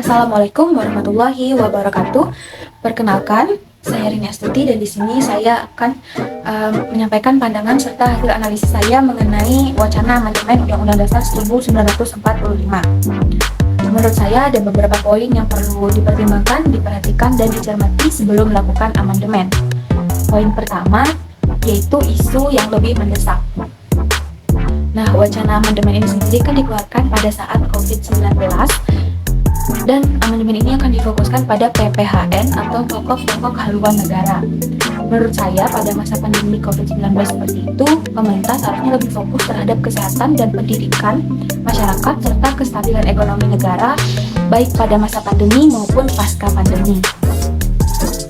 Assalamualaikum warahmatullahi wabarakatuh. Perkenalkan, saya Rini Astuti dan di sini saya akan menyampaikan pandangan serta hasil analisis saya mengenai wacana amandemen Undang-Undang Dasar 1945. Menurut saya ada beberapa poin yang perlu dipertimbangkan, diperhatikan, dan dicermati sebelum melakukan amandemen. Poin pertama yaitu isu yang lebih mendesak. Nah, wacana amandemen ini sendiri kan dikeluarkan pada saat COVID-19 dan amandemen ini akan difokuskan pada PPHN atau pokok-pokok haluan negara. Menurut saya pada masa pandemi COVID-19 seperti itu, pemerintah seharusnya lebih fokus terhadap kesehatan dan pendidikan masyarakat serta kestabilan ekonomi negara baik pada masa pandemi maupun pasca pandemi.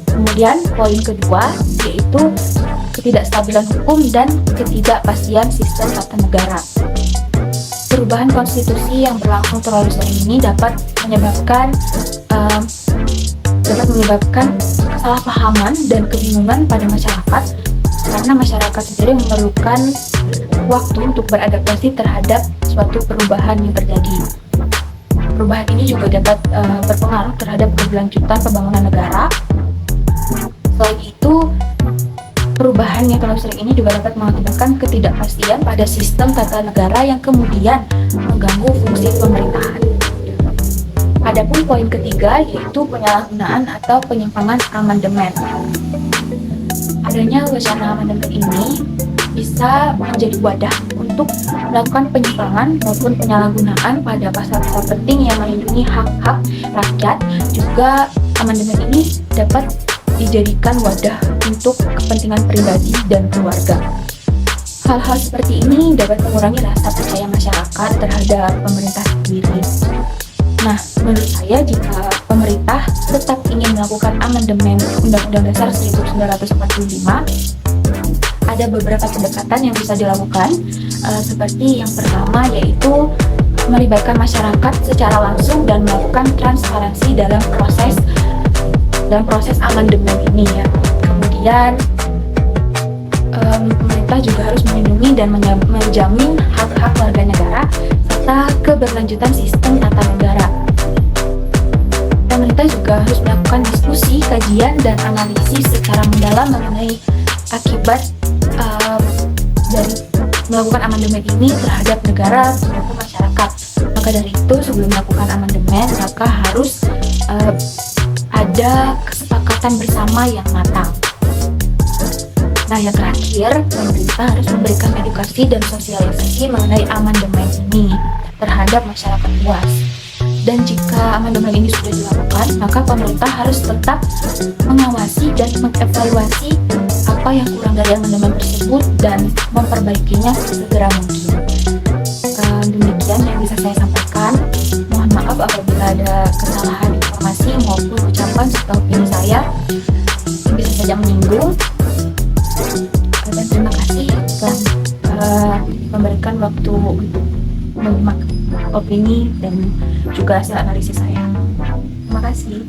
Kemudian poin kedua yaitu ketidakstabilan hukum dan ketidakpastian sistem tata negara. Perubahan konstitusi yang berlangsung terlalu sering ini dapat menyebabkan kesalahpahaman dan kebingungan pada masyarakat karena masyarakat sendiri memerlukan waktu untuk beradaptasi terhadap suatu perubahan yang terjadi. Perubahan ini juga dapat berpengaruh terhadap keberlanjutan pembangunan negara. Selain itu, perubahan yang terlalu sering ini juga dapat mengakibatkan ketidakpastian pada sistem tata negara yang kemudian mengganggu fungsi pemerintahan. Adapun poin ketiga yaitu penyalahgunaan atau penyimpangan amandemen. Adanya wacana amandemen ini bisa menjadi wadah untuk melakukan penyimpangan maupun penyalahgunaan pada pasal-pasal penting yang melindungi hak-hak rakyat. Juga amandemen ini dapat dijadikan wadah untuk kepentingan pribadi dan keluarga. Hal-hal seperti ini dapat mengurangi rasa percaya masyarakat terhadap pemerintah sendiri. Nah, menurut saya jika pemerintah tetap ingin melakukan amandemen Undang-Undang Dasar 1945, ada beberapa pendekatan yang bisa dilakukan, seperti yang pertama yaitu melibatkan masyarakat secara langsung dan melakukan transparansi dalam proses amandemen ini ya. Kemudian pemerintah juga harus melindungi dan menjamin hak-hak warga negara serta keberlanjutan sistem tata negara. Pemerintah juga harus melakukan diskusi, kajian, dan analisis secara mendalam mengenai akibat dari melakukan amandemen ini terhadap negara maupun masyarakat. Maka dari itu sebelum melakukan amandemen maka harus ada kesepakatan bersama yang matang. Nah, yang terakhir, pemerintah harus memberikan edukasi dan sosialisasi mengenai amandemen ini terhadap masyarakat luas. Dan jika amandemen ini sudah dilakukan, maka pemerintah harus tetap mengawasi dan mengevaluasi apa yang kurang dari amandemen tersebut dan memperbaikinya sesegera mungkin. Demikian yang bisa saya sampaikan. Mohon maaf apabila ada kesalahan informasi maupun ucapan serta opini saya yang bisa saja menyinggung. Dan terima kasih telah memberikan waktu untuk menyimak opini dan juga hasil analisis saya. Terima kasih.